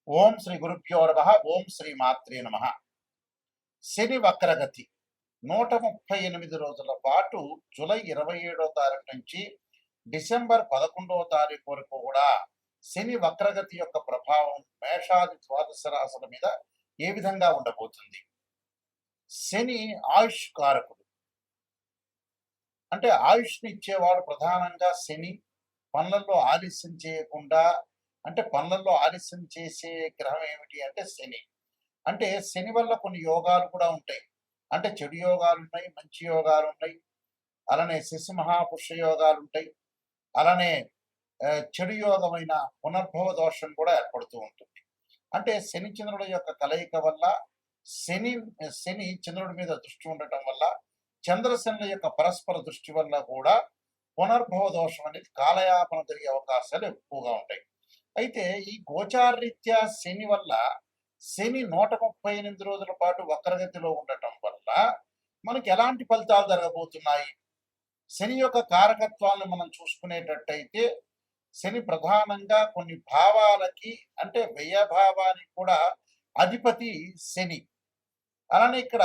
ఓం శ్రీ గురుభ్యో నమః. ఓం శ్రీ మాత్రే నమః. శని వక్రగతి 138 రోజుల పాటు జూలై 27వ తారీఖు నుంచి డిసెంబర్ 11వ తారీఖు వరకు కూడా శని వక్రగతి యొక్క ప్రభావం మేషాది ద్వాదశ రాశుల మీద ఏ విధంగా ఉండబోతుంది? శని ఆయుష్ కారకుడు. అంటే ఆయుష్ని ఇచ్చేవాడు ప్రధానంగా శని. పనులలో ఆలస్యం చేయకుండా, అంటే పనులలో ఆలస్యం చేసే గ్రహం ఏమిటి అంటే శని. అంటే శని వల్ల కొన్ని యోగాలు కూడా ఉంటాయి. అంటే చెడు యోగాలు ఉన్నాయి, మంచి యోగాలు ఉన్నాయి. అలానే శశి మహాపురుష యోగాలు ఉంటాయి. అలానే చెడు యోగమైన పునర్భవ దోషం కూడా ఏర్పడుతూ ఉంటుంది. అంటే శని చంద్రుల యొక్క కలయిక వల్ల శని శని చంద్రుడి మీద దృష్టి ఉండటం వల్ల, చంద్రశనుల యొక్క పరస్పర దృష్టి వల్ల కూడా పునర్భవ దోషం అనేది కాలయాపన జరిగే అవకాశాలు ఎక్కువగా ఉంటాయి. అయితే ఈ గోచారరీత్యా శని వల్ల, శని 138 రోజుల పాటు వక్రగతిలో ఉండటం వల్ల మనకి ఎలాంటి ఫలితాలు జరగబోతున్నాయి? శని యొక్క కారకత్వాలను మనం చూసుకునేటట్టయితే, శని ప్రధానంగా కొన్ని భావాలకి, అంటే వ్యయభావానికి కూడా అధిపతి శని. అలానే ఇక్కడ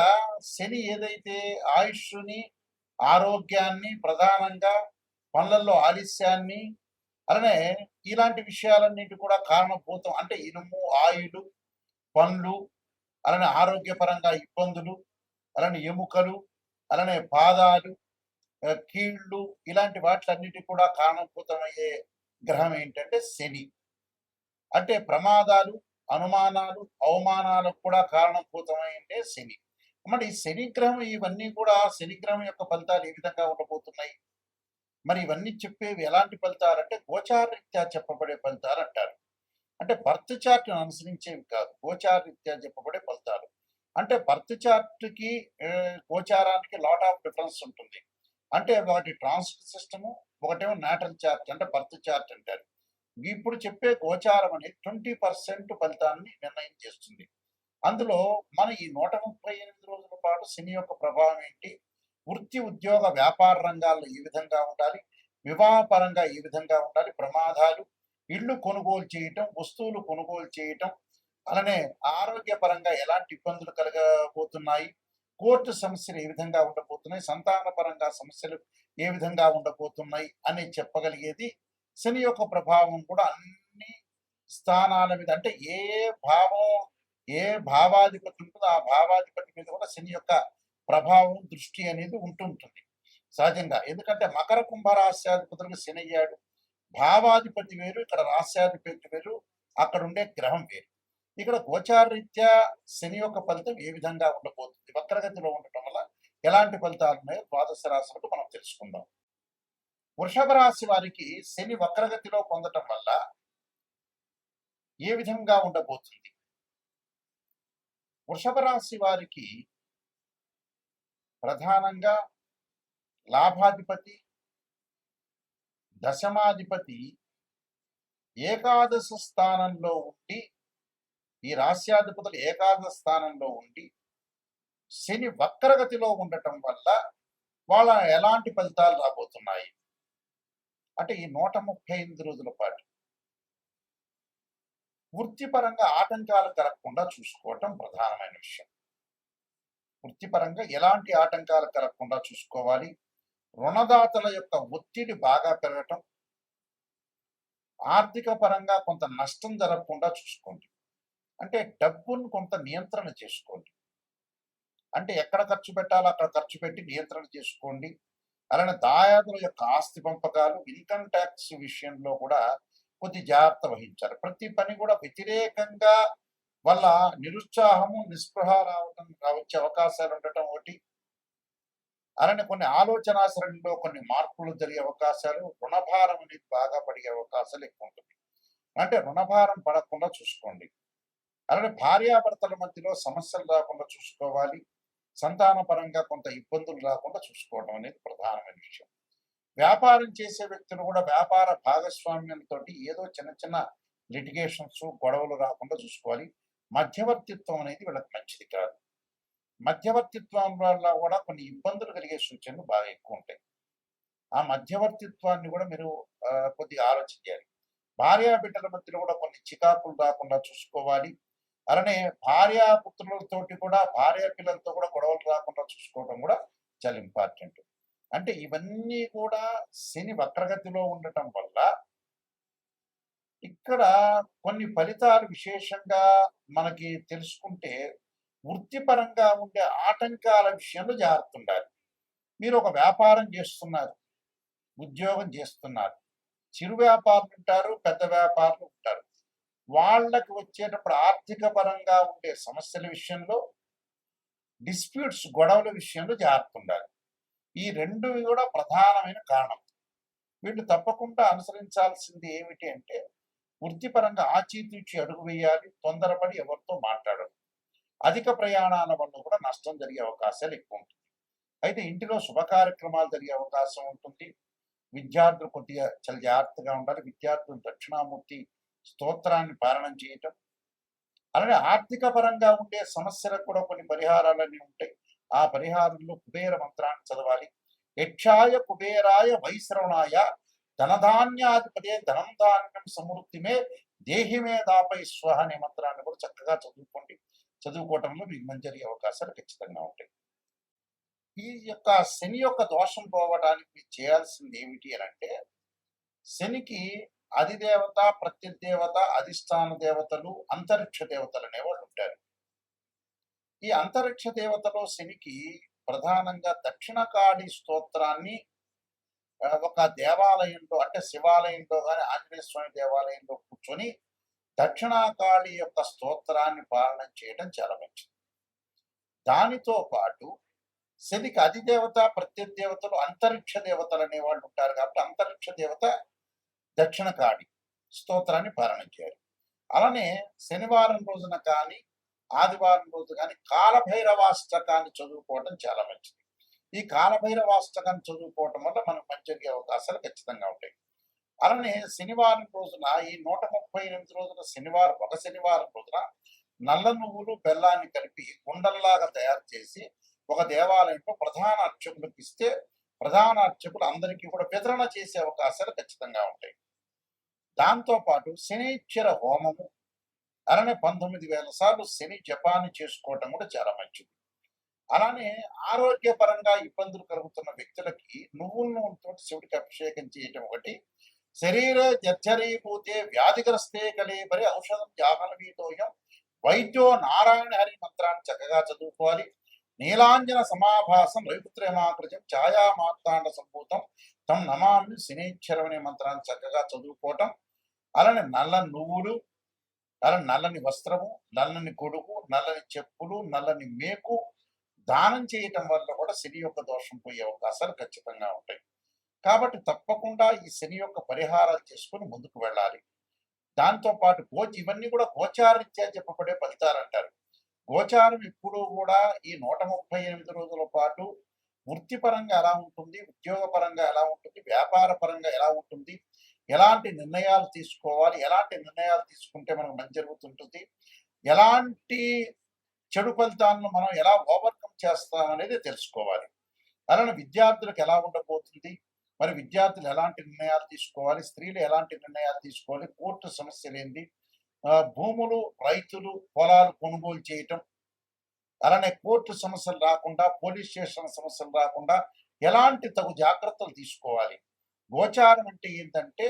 శని ఏదైతే ఆయుష్ని, ఆరోగ్యాన్ని, ప్రధానంగా పనులలో ఆలస్యాన్ని, అలానే ఇలాంటి విషయాలన్నిటి కూడా కారణభూతం. అంటే ఇనుము, ఆయులు, పండ్లు, అలానే ఆరోగ్యపరంగా ఇబ్బందులు, అలానే ఎముకలు, అలానే పాదాలు, కీళ్ళు, ఇలాంటి వాటిలన్నిటి కూడా కారణభూతమయ్యే గ్రహం ఏంటంటే శని. అంటే ప్రమాదాలు, అనుమానాలు, అవమానాలకు కూడా కారణభూతమైంటే శని. మరి శని గ్రహం, ఇవన్నీ కూడా శని గ్రహం యొక్క ఫలితాలు ఏ విధంగా ఉండబోతున్నాయి? మరి ఇవన్నీ చెప్పేవి ఎలాంటి ఫలితాలు అంటే గోచారరీత్యా చెప్పబడే ఫలితాలు అంటారు. అంటే బర్త్ చార్ట్ అనుసరించేవి కాదు, గోచారరీత్యా చెప్పబడే ఫలితాలు. అంటే బర్త్ చార్ట్కి గోచారానికి లాట్ ఆఫ్ డిఫరెన్స్ ఉంటుంది. అంటే ఒకటి ట్రాన్సిట్ సిస్టము, ఒకటేమో నాటల్ చార్ట్, అంటే బర్త్ చార్ట్ అంటారు. ఇప్పుడు చెప్పే గోచారం అనేది 20% ఫలితాన్ని నిర్ణయం చేస్తుంది. అందులో మన ఈ 138 రోజుల పాటు శని యొక్క ప్రభావం ఏంటి, వృత్తి, ఉద్యోగ, వ్యాపార రంగాల్లో ఏ విధంగా ఉండాలి, వివాహపరంగా ఏ విధంగా ఉండాలి, ప్రమాదాలు, ఇళ్ళు కొనుగోలు చేయటం, వస్తువులు కొనుగోలు చేయటం, అలానే ఆరోగ్యపరంగా ఎలాంటి ఇబ్బందులు కలగబోతున్నాయి, కోర్టు సమస్యలు ఏ విధంగా ఉండబోతున్నాయి, సంతానపరంగా సమస్యలు ఏ విధంగా ఉండబోతున్నాయి అని చెప్పగలిగేది శని యొక్క ప్రభావం కూడా అన్ని స్థానాల మీద. అంటే ఏ భావం, ఏ భావాధిపతి ఉంటుందో ఆ భావాధిపతి మీద కూడా శని యొక్క ప్రభావం, దృష్టి అనేది ఉంటుంటుంది సహజంగా. ఎందుకంటే మకర కుంభ రాశ్యాధిపతులకు శని అయ్యాడు. భావాధిపతి వేరు, ఇక్కడ రాశ్యాధిపతి వేరు, అక్కడ ఉండే గ్రహం వేరు. ఇక్కడ గోచారరీత్యా శని యొక్క ఫలితం ఏ విధంగా ఉండబోతుంది, వక్రగతిలో ఉండటం వల్ల ఎలాంటి ఫలితాలు ఉన్నాయో ద్వాదశ రాశులకు మనం తెలుసుకుందాం. వృషభ రాశి వారికి శని వక్రగతిలో పొందటం వల్ల ఏ విధంగా ఉండబోతుంది? వృషభ రాశి వారికి ప్రధానంగా లాభాధిపతి, దశమాధిపతి ఏకాదశ స్థానంలో ఉండి, ఈ రాశ్యాధిపతులు ఏకాదశ స్థానంలో ఉండి శని వక్రగతిలో ఉండటం వల్ల వాళ్ళ ఎలాంటి ఫలితాలు రాబోతున్నాయి అంటే, ఈ 138 రోజుల పాటు వృత్తిపరంగా ఆటంకాలు కలగకుండా చూసుకోవటం ప్రధానమైన విషయం. వృత్తిపరంగా ఎలాంటి ఆటంకాలు కలగకుండా చూసుకోవాలి. రుణదాతల యొక్క ఒత్తిడి బాగా పెరగటం, ఆర్థిక పరంగా కొంత నష్టం జరగకుండా చూసుకోండి. అంటే డబ్బును కొంత నియంత్రణ చేసుకోండి. అంటే ఎక్కడ ఖర్చు పెట్టాలో అక్కడ ఖర్చు పెట్టి నియంత్రణ చేసుకోండి. అలానే దాయాదుల యొక్క ఆస్తి పంపకాలు, ఇన్కమ్ ట్యాక్స్ విషయంలో కూడా కొద్ది జాగ్రత్త వహించాలి. ప్రతి పని కూడా వ్యతిరేకంగా వల్ల నిరుత్సాహము, నిస్పృహ రావచ్చే అవకాశాలు ఉండటం ఒకటి. అలానే కొన్ని ఆలోచన సరళిలో కొన్ని మార్పులు జరిగే అవకాశాలు, రుణభారం అనేది బాగా పడే అవకాశాలు ఎక్కువ ఉంటుంది. అంటే రుణభారం పడకుండా చూసుకోండి. అలానే భార్యాభర్తల మధ్యలో సమస్యలు రాకుండా చూసుకోవాలి. సంతాన పరంగా కొంత ఇబ్బందులు రాకుండా చూసుకోవడం అనేది ప్రధానమైన విషయం. వ్యాపారం చేసే వ్యక్తులు కూడా వ్యాపార భాగస్వామ్యంతో ఏదో చిన్న చిన్న లిటిగేషన్స్, గొడవలు రాకుండా చూసుకోవాలి. మధ్యవర్తిత్వం అనేది వీళ్ళకి మంచిది కాదు. మధ్యవర్తిత్వం వల్ల కూడా కొన్ని ఇబ్బందులు కలిగే సూచనలు బాగా ఎక్కువ ఉంటాయి. ఆ మధ్యవర్తిత్వాన్ని కూడా మీరు కొద్దిగా ఆలోచించాలి. భార్యాబిడ్డల మధ్యలో కూడా కొన్ని చికాకులు రాకుండా చూసుకోవాలి. అలానే భార్యాపుత్రులతోటి కూడా, భార్య పిల్లలతో కూడా గొడవలు రాకుండా చూసుకోవడం కూడా చాలా ఇంపార్టెంట్. అంటే ఇవన్నీ కూడా శని వక్రగతిలో ఉండటం వల్ల ఇక్కడ కొన్ని ఫలితాలు విశేషంగా మనకి తెలుసుకుంటే, వృత్తిపరంగా ఉండే ఆటంకాల విషయంలో జాగ్రత్త ఉండాలి. మీరు ఒక వ్యాపారం చేస్తున్నారు, ఉద్యోగం చేస్తున్నారు. చిరు వ్యాపారులు ఉంటారు, పెద్ద వ్యాపారులు ఉంటారు. వాళ్ళకి వచ్చేటప్పుడు ఆర్థిక పరంగా ఉండే సమస్యల విషయంలో, డిస్ప్యూట్స్ గొడవల విషయంలో జాగ్రత్త ఉండాలి. ఈ 2 కూడా ప్రధానమైన కారణం. వీళ్ళు తప్పకుండా అనుసరించాల్సింది ఏమిటి అంటే, వృత్తిపరంగా ఆచితూచి అడుగు వేయాలి. తొందరపడి ఎవరితో మాట్లాడరు. అధిక ప్రయాణాల వల్ల కూడా నష్టం జరిగే అవకాశాలు ఎక్కువ ఉంటుంది. అయితే ఇంటిలో శుభ కార్యక్రమాలు జరిగే అవకాశం ఉంటుంది. విద్యార్థులు కొద్దిగా చాలా జాగ్రత్తగా ఉండాలి. విద్యార్థులు దక్షిణామూర్తి స్తోత్రాన్ని పారాయణం చేయటం. అలానే ఆర్థిక పరంగా ఉండే సమస్యలకు కూడా కొన్ని పరిహారాలన్నీ ఉంటాయి. ఆ పరిహారంలో కుబేర మంత్రాన్ని చదవాలి. యక్షాయ కుబేరాయ వైశ్రవణాయ ధనధాన్యాధిపతే ధనం ధాన్యం సమృద్ధిమే దేహిమే దాపై స్వహ అనే మంత్రాన్ని కూడా చక్కగా చదువుకోండి. చదువుకోవటంలో మీకు మంచి జరిగే అవకాశాలు ఖచ్చితంగా ఉంటాయి. ఈ యొక్క శని యొక్క దోషం పోవడానికి మీరు చేయాల్సింది ఏమిటి అని అంటే, శనికి అధిదేవత, ప్రత్యదేవత, అధిష్టాన దేవతలు, అంతరిక్ష దేవతలు అనేవాళ్ళు ఉంటారు. ఈ అంతరిక్ష దేవతలో శనికి ప్రధానంగా దక్షిణకాళి స్తోత్రాన్ని ఒక దేవాలయంలో, అంటే శివాలయంలో కానీ ఆంజనేయ స్వామి దేవాలయంలో కూర్చొని దక్షిణాకాళి యొక్క స్తోత్రాన్ని పాలన చేయడం చాలా మంచిది. దానితో పాటు శనికి అధిదేవత, ప్రత్యదేవతలు, అంతరిక్ష దేవతలు అనేవాళ్ళు ఉంటారు కాబట్టి అంతరిక్ష దేవత దక్షిణకాళి స్తోత్రాన్ని పాలన చేయాలి. అలానే శనివారం రోజున కానీ, ఆదివారం రోజు కానీ కాలభైరవాష్టకాన్ని చదువుకోవడం చాలా మంచిది. ఈ కాలభైరవాష్టకాన్ని చదువుకోవటం వల్ల మనకు మంచి జరిగే అవకాశాలు ఖచ్చితంగా ఉంటాయి. అలానే శనివారం రోజున, ఈ 138 రోజుల శనివారం, ఒక శనివారం రోజున నల్ల నువ్వులు బెల్లాన్ని కలిపి ఉండల్లాగా తయారు చేసి ఒక దేవాలయంలో ప్రధాన అర్చకులకు ఇస్తే, ప్రధాన అర్చకులు అందరికీ కూడా వితరణ చేసే అవకాశాలు ఖచ్చితంగా ఉంటాయి. దాంతో పాటు శనీశ్వర హోమము, అలానే 19,000 సార్లు శని జపాన్ని చేసుకోవటం కూడా చాలా మంచిది. అలానే ఆరోగ్యపరంగా ఇబ్బందులు కలుగుతున్న వ్యక్తులకి నువ్వుల నూనెతో శివుడికి అభిషేకం చేయటం ఒకటి. శరీరే జర్జరీభూతే వ్యాధిగ్రస్తే కలేబరి ఔషధం జాహ్నవీతోయం వైద్యో నారాయణ హరి మంత్రాన్ని చక్కగా చదువుకోవాలి. నీలాంజన సమాభాసం రవిపుత్రమాకృతం ఛాయా మార్తాండ సంభూతం తం నమామి శనీశ్వరం అనే మంత్రాన్ని చక్కగా చదువుకోవటం. అలానే నల్ల నువ్వులు, అలా నల్లని వస్త్రము, నల్లని గొడుగు, నల్లని చెప్పులు, నల్లని మేకు దానం చేయటం వల్ల కూడా శని యొక్క దోషం పోయే అవకాశాలు ఖచ్చితంగా ఉంటాయి. కాబట్టి తప్పకుండా ఈ శని యొక్క పరిహారాలు చేసుకుని ముందుకు వెళ్ళాలి. దాంతో పాటు ఇవన్నీ కూడా గోచారరీత్యా చెప్పబడే ఫలితాలు అంటారు. గోచారం ఎప్పుడూ కూడా ఈ 138 రోజుల పాటు వృత్తిపరంగా ఎలా ఉంటుంది, ఉద్యోగపరంగా ఎలా ఉంటుంది, వ్యాపార పరంగా ఎలా ఉంటుంది, ఎలాంటి నిర్ణయాలు తీసుకోవాలి, ఎలాంటి నిర్ణయాలు తీసుకుంటే మనకు మంచి జరుగుతుంటుంది, ఎలాంటి చెడు ఫలితాలను మనం ఎలా ఓవర్కమ్ చేస్తాం అనేది తెలుసుకోవాలి. అలానే విద్యార్థులకు ఎలా ఉండబోతుంది, మరి విద్యార్థులు ఎలాంటి నిర్ణయాలు తీసుకోవాలి, స్త్రీలు ఎలాంటి నిర్ణయాలు తీసుకోవాలి, కోర్టు సమస్యలు ఏంటి, భూములు, రైతులు పొలాలు కొనుగోలు చేయటం, అలానే కోర్టు సమస్యలు రాకుండా, పోలీస్ స్టేషన్ సమస్యలు రాకుండా ఎలాంటి తగు జాగ్రత్తలు తీసుకోవాలి. గోచారం అంటే ఏంటంటే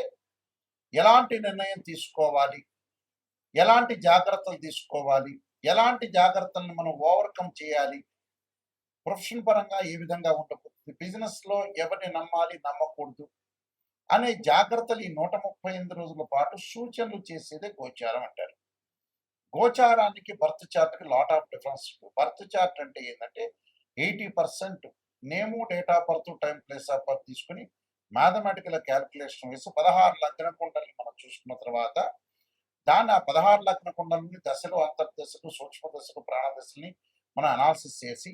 ఎలాంటి నిర్ణయం తీసుకోవాలి, ఎలాంటి జాగ్రత్తలు తీసుకోవాలి, ఎలాంటి జాగ్రత్తలను మనం ఓవర్కమ్ చేయాలి, ప్రొఫెషన్ పరంగా ఏ విధంగా ఉండబోతుంది, బిజినెస్ లో ఎవరిని నమ్మాలి, నమ్మకూడదు అనే జాగ్రత్తలు ఈ 138 రోజుల పాటు సూచనలు చేసేదే గోచారం అంటారు. గోచారానికి బర్త్ చార్ట్కి lot of difference. Birth chart అంటే ఏంటంటే 80% name, date of birth, time, place of birth తీసుకుని మ్యాథమెటికల్ క్యాలిక్యులేషన్ వేసి 16 లగ్న కుండల్ని మనం చూసుకున్న తర్వాత దాన్ని ఆ 16 లగ్న కుండలని దశలు, అంతర్దశలు, సూక్ష్మ దశలు, ప్రాణ దశల్ని మనం అనాలిసిస్ చేసి,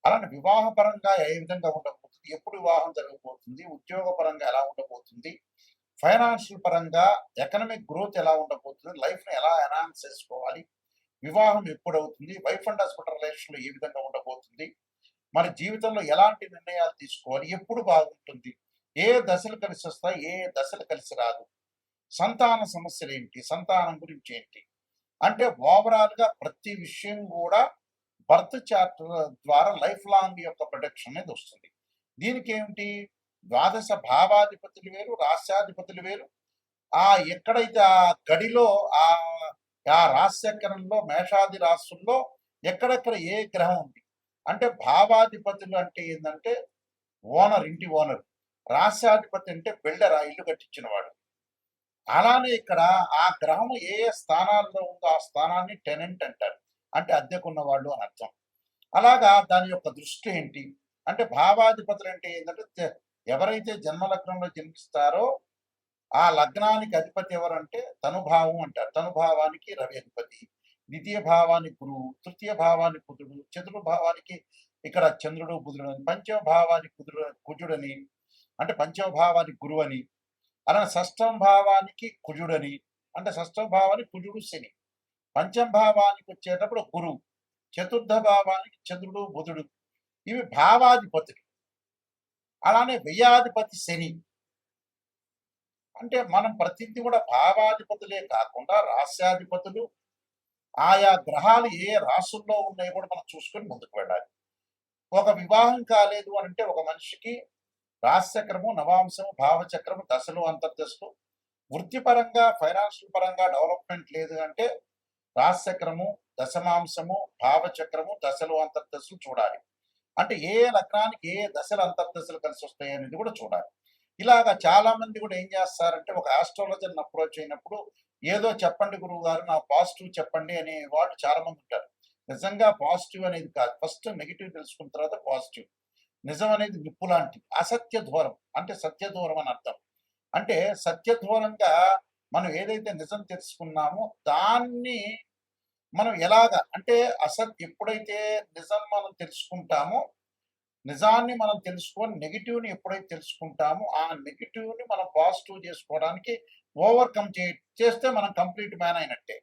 అలానే వివాహపరంగా ఏ విధంగా ఉండబోతుంది, ఎప్పుడు వివాహం జరగబోతుంది, ఉద్యోగపరంగా ఎలా ఉండబోతుంది, ఫైనాన్షియల్ పరంగా ఎకనామిక్ గ్రోత్ ఎలా ఉండబోతుంది, లైఫ్ని ఎలా ఎన్హాన్స్ చేసుకోవాలి, వివాహం ఎప్పుడు అవుతుంది, వైఫ్ అండ్ హస్బెండ్ రిలేషన్లో ఏ విధంగా ఉండబోతుంది, మన జీవితంలో ఎలాంటి నిర్ణయాలు తీసుకోవాలి, ఎప్పుడు బాగుంటుంది, ఏ దశలు కలిసి వస్తాయి, ఏ దశలు కలిసి రాదు, సంతాన సమస్యలు ఏంటి, సంతానం గురించి ఏంటి, అంటే ఓవరాల్గా ప్రతి విషయం కూడా బర్త్ చార్ట్ ద్వారా లైఫ్ లాంగ్ యొక్క ప్రొటెక్షన్ అనేది వస్తుంది. దీనికి ఏమిటి, ద్వాదశ భావాధిపతులు వేరు, రాస్యాధిపతులు వేరు. ఎక్కడైతే ఆ గడిలో ఆ ఆ రాశిచక్రంలో మేషాది రాశుల్లో ఎక్కడెక్కడ ఏ గ్రహం ఉంది, అంటే భావాధిపతులు అంటే ఏంటంటే ఓనర్, ఇంటి ఓనర్. రాస్యాధిపతి అంటే బిల్డర్, ఆ ఇల్లు కట్టించిన వాడు. అలానే ఇక్కడ ఆ గ్రహం ఏ ఏ స్థానాల్లో ఉందో ఆ స్థానాన్ని టెనెంట్ అంటారు, అంటే అద్దెకున్న వాళ్ళు అని అర్థం. అలాగా దాని యొక్క దృష్టి ఏంటి అంటే, భావాధిపతులు అంటే ఏంటంటే ఎవరైతే జన్మలగ్నంలో జన్మిస్తారో ఆ లగ్నానికి అధిపతి ఎవరంటే తనుభావం అంటారు. తనుభావానికి రవి అధిపతి, ద్వితీయ భావానికి గురువు, తృతీయ భావానికి బుధుడు, చతుర్థ భావానికి ఇక్కడ చంద్రుడు బుధుడు అని, పంచమ భావానికి కుజుడని, అంటే పంచమ భావానికి గురువు అని, అలానే షష్టమ భావానికి కుజుడని, అంటే షష్టమ భావానికి కుజుడు శని, పంచమ భావానికి వచ్చేటప్పుడు గురువు, చతుర్థ భావానికి చంద్రుడు బుధుడు. ఇవి భావాధిపతులు. అలానే వ్యయాధిపతి శని. అంటే మనం ప్రతిదీ కూడా భావాధిపతులే కాకుండా రాస్యాధిపతులు, ఆయా గ్రహాలు ఏ రాసుల్లో ఉన్నాయో కూడా మనం చూసుకొని ముందుకు వెళ్ళాలి. ఒక వివాహం కాలేదు అని అంటే ఒక మనిషికి రాశిచక్రము, నవాంశము, భావచక్రము, దశలు, అంతర్దశలు, వృత్తిపరంగా ఫైనాన్షియల్ పరంగా డెవలప్మెంట్ లేదు అంటే రాశిచక్రము, దశమాంశము, భావచక్రము, దశలు, అంతర్దశలు చూడాలి. అంటే ఏ లగ్నానికి ఏ దశలు అంతర్దశలు కలిసి వస్తాయి అనేది కూడా చూడాలి. ఇలాగా చాలా మంది కూడా ఏం చేస్తారంటే ఒక ఆస్ట్రాలజర్ని అప్రోచ్ అయినప్పుడు ఏదో చెప్పండి గురువు గారు, నా పాజిటివ్ చెప్పండి అనే వాళ్ళు చాలా మంది ఉంటారు. నిజంగా పాజిటివ్ అనేది కాదు, ఫస్ట్ నెగిటివ్ తెలుసుకున్న తర్వాత పాజిటివ్. నిజం అనేది నిప్పు లాంటి, అసత్య దూరం అంటే సత్య దూరం అని అర్థం. అంటే సత్య దూరంగా మనం ఏదైతే నిజం తెలుసుకున్నామో దాన్ని మనం ఎలాగా అంటే ఎప్పుడైతే నిజం మనం తెలుసుకుంటామో, నిజాన్ని మనం తెలుసుకొని నెగిటివ్ని ఎప్పుడైతే తెలుసుకుంటామో ఆ నెగిటివ్ని మనం పాజిటివ్ చేసుకోవడానికి ఓవర్కమ్ చేస్తే మనం కంప్లీట్ మ్యాన్ అయినట్టే.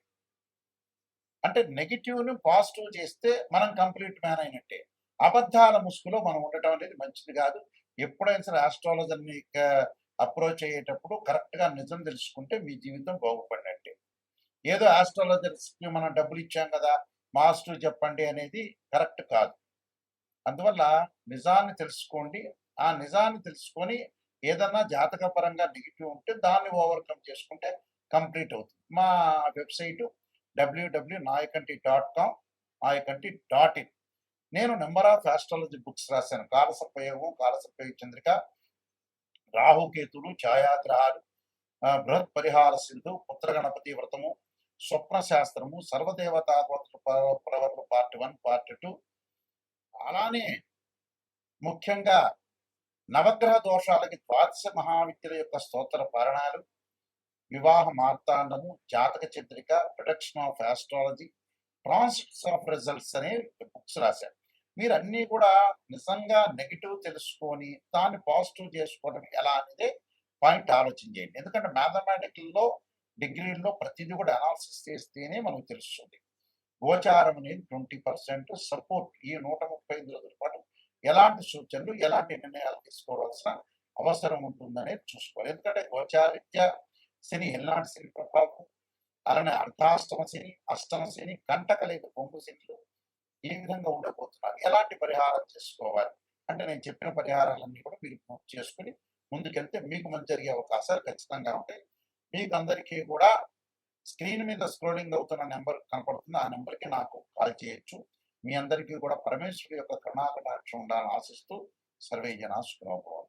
అంటే నెగిటివ్ని పాజిటివ్ చేస్తే మనం కంప్లీట్ మ్యాన్ అయినట్టే. అబద్ధాల ముసుగులో మనం ఉండటం అనేది మంచిది కాదు. ఎప్పుడైనా సరే ఆస్ట్రాలజర్ని అప్రోచ్ అయ్యేటప్పుడు కరెక్ట్గా నిజం తెలుసుకుంటే మీ జీవితం బాగుపడినట్టే. ఏదో ఆస్ట్రాలజర్స్కి మనం డబ్బులు ఇచ్చాం కదా, మాస్టర్ చెప్పండి అనేది కరెక్ట్ కాదు. అందువల్ల నిజాన్ని తెలుసుకోండి. ఆ నిజాన్ని తెలుసుకొని ఏదన్నా జాతకపరంగా నెగిటివ్ ఉంటే దాన్ని ఓవర్కమ్ చేసుకుంటే కంప్లీట్ అవుతుంది. మా వెబ్సైటు www.nayakanti.com, nayakanti.in. నేను నెంబర్ ఆఫ్ ఆస్ట్రాలజీ బుక్స్ రాశాను. కాలసర్పయోగం, కాలసర్పయోగ చంద్రిక, రాహుకేతులు, ఛాయాగ్రహాలు, బృహత్ పరిహార సింధు, పుత్రగణపతి వ్రతము, స్వప్న శాస్త్రము, సర్వదేవతా ప్రవర్తన పార్ట్ 1, పార్ట్ 2. అలానే ముఖ్యంగా నవగ్రహ దోషాలకి ద్వాదశ మహావిద్యల యొక్క స్తోత్ర పారణాలు, వివాహ మార్తాండము, జాతక Chandrika, production of astrology, transits of results అనే బుక్స్ రాశారు. మీరు అన్నీ కూడా నిజంగా నెగిటివ్ తెలుసుకొని దాన్ని పాజిటివ్ చేసుకోవడం ఎలా అనేది పాయింట్ ఆలోచించేయండి. ఎందుకంటే మ్యాథమెటికల్లో డిగ్రీల్లో ప్రతిదీ కూడా అనాలిసిస్ చేస్తేనే మనకు తెలుస్తుంది. గోచారం అనేది 20% సపోర్ట్. ఈ 135 రోజుల పాటు ఎలాంటి సూచనలు, ఎలాంటి నిర్ణయాలు తీసుకోవాల్సిన అవసరం ఉంటుందనేది చూసుకోవాలి. ఎందుకంటే గోచారిత్య శని ఎలాంటి శని ప్రభావం, అలానే అర్ధాష్టమ శని, అష్టమ శని, కంటకలేక పొంగు శనిలు ఈ విధంగా ఉండబోతున్నారు. ఎలాంటి పరిహారం చేసుకోవాలి అంటే నేను చెప్పిన పరిహారాలన్నీ కూడా మీరు చేసుకుని ముందుకెళ్తే మీకు మంచి జరిగే అవకాశాలు ఖచ్చితంగా ఉంటాయి. మీకు అందరికీ కూడా స్క్రీన్ మీద స్క్రోలింగ్ అవుతున్న నెంబర్ కనపడుతుంది, ఆ నెంబర్కి నాకు కాల్ చేయొచ్చు. మీ అందరికీ కూడా పరమేశ్వరుడి యొక్క కరుణాకటాక్షం ఉండాలని ఆశిస్తూ సర్వే జనా సుఖినో భవంతు.